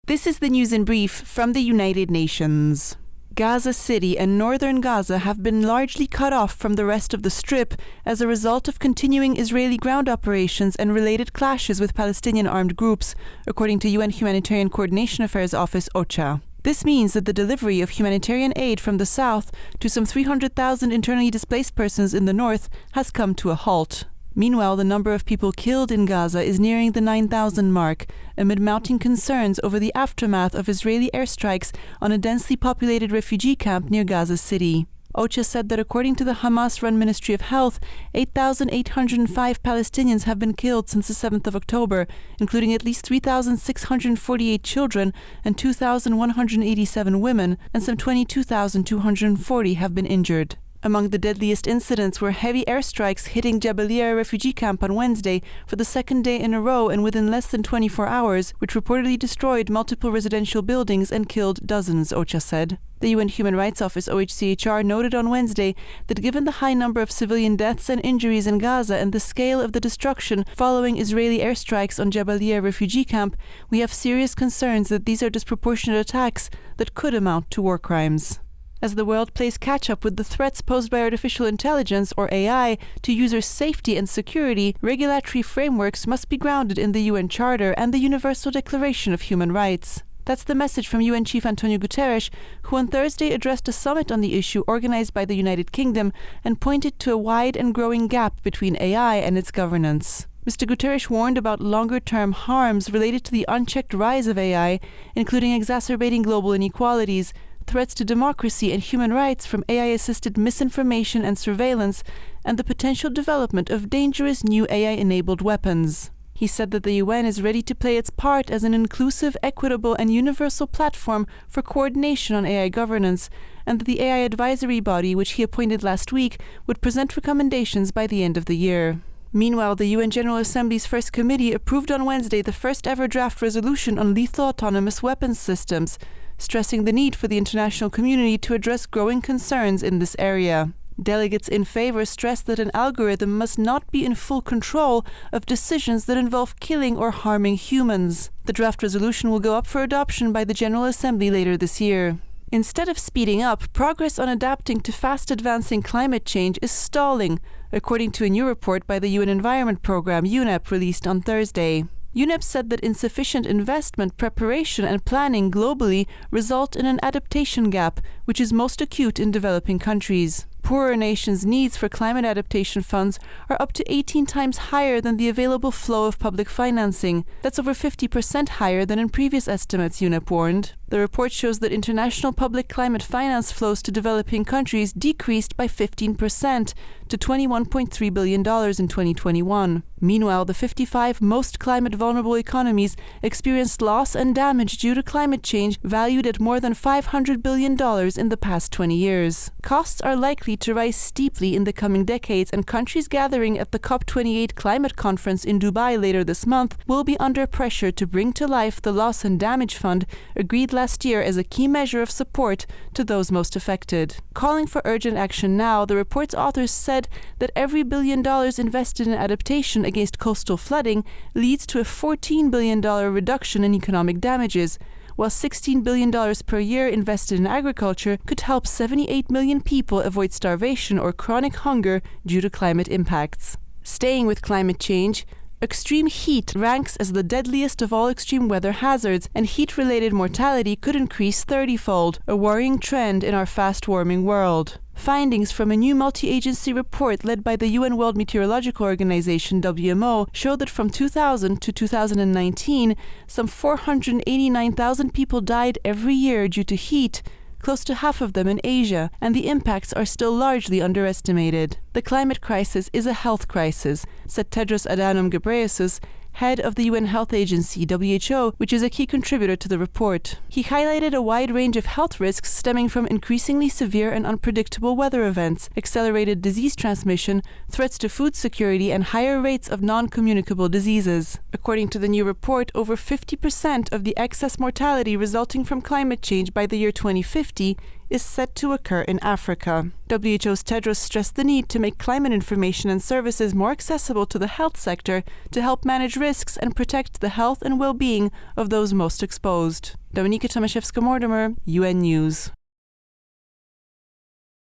This is the news in brief from the United Nations. Gaza City and northern Gaza have been largely cut off from the rest of the Strip as a result of continuing Israeli ground operations and related clashes with Palestinian armed groups, according to UN Humanitarian Coordination Affairs Office OCHA. This means that the delivery of humanitarian aid from the south to some 300,000 internally displaced persons in the north has come to a halt. Meanwhile, the number of people killed in Gaza is nearing the 9,000 mark, amid mounting concerns over the aftermath of Israeli airstrikes on a densely populated refugee camp near Gaza City. OCHA said that according to the Hamas-run Ministry of Health, 8,805 Palestinians have been killed since the 7th of October, including at least 3,648 children and 2,187 women, and some 22,240 have been injured. Among the deadliest incidents were heavy airstrikes hitting Jabalia refugee camp on Wednesday for the second day in a row and within less than 24 hours, which reportedly destroyed multiple residential buildings and killed dozens, OCHA said. The UN Human Rights Office OHCHR noted on Wednesday that given the high number of civilian deaths and injuries in Gaza and the scale of the destruction following Israeli airstrikes on Jabalia refugee camp, we have serious concerns that these are disproportionate attacks that could amount to war crimes. As the world plays catch-up with the threats posed by artificial intelligence, or AI, to users' safety and security, regulatory frameworks must be grounded in the UN Charter and the Universal Declaration of Human Rights. That's the message from UN Chief Antonio Guterres, who on Thursday addressed a summit on the issue organized by the United Kingdom and pointed to a wide and growing gap between AI and its governance. Mr. Guterres warned about longer-term harms related to the unchecked rise of AI, including exacerbating global inequalities, threats to democracy and human rights from AI-assisted misinformation and surveillance, and the potential development of dangerous new AI-enabled weapons. He said that the UN is ready to play its part as an inclusive, equitable, and universal platform for coordination on AI governance, and that the AI advisory body, which he appointed last week, would present recommendations by the end of the year. Meanwhile, the UN General Assembly's First Committee approved on Wednesday the first-ever draft resolution on lethal autonomous weapons systems, stressing the need for the international community to address growing concerns in this area. Delegates in favor stressed that an algorithm must not be in full control of decisions that involve killing or harming humans. The draft resolution will go up for adoption by the General Assembly later this year. Instead of speeding up, progress on adapting to fast-advancing climate change is stalling, according to a new report by the UN Environment Programme UNEP released on Thursday. UNEP said that insufficient investment, preparation and planning globally result in an adaptation gap, which is most acute in developing countries. Poorer nations' needs for climate adaptation funds are up to 18 times higher than the available flow of public financing. That's over 50% higher than in previous estimates, UNEP warned. The report shows that international public climate finance flows to developing countries decreased by 15% to $21.3 billion in 2021. Meanwhile, the 55 most climate-vulnerable economies experienced loss and damage due to climate change valued at more than $500 billion in the past 20 years. Costs are likely to rise steeply in the coming decades, and countries gathering at the COP28 climate conference in Dubai later this month will be under pressure to bring to life the Loss and Damage Fund agreed last year as a key measure of support to those most affected. Calling for urgent action now, the report's authors said that every $1 billion invested in adaptation against coastal flooding leads to a $14 billion reduction in economic damages, while $16 billion per year invested in agriculture could help 78 million people avoid starvation or chronic hunger due to climate impacts. Staying with climate change, extreme heat ranks as the deadliest of all extreme weather hazards, and heat-related mortality could increase 30-fold, a worrying trend in our fast-warming world. Findings from a new multi-agency report led by the UN World Meteorological Organization (WMO) show that from 2000 to 2019, some 489,000 people died every year due to heat, close to half of them in Asia, and the impacts are still largely underestimated. The climate crisis is a health crisis, said Tedros Adhanom Ghebreyesus, head of the UN Health Agency (WHO), which is a key contributor to the report. He highlighted a wide range of health risks stemming from increasingly severe and unpredictable weather events, accelerated disease transmission, threats to food security, and higher rates of non-communicable diseases. According to the new report, over 50% of the excess mortality resulting from climate change by the year 2050 is set to occur in Africa. WHO's Tedros stressed the need to make climate information and services more accessible to the health sector to help manage risks and protect the health and well-being of those most exposed. Dominika, Tomaszewska-Mortimer, UN News.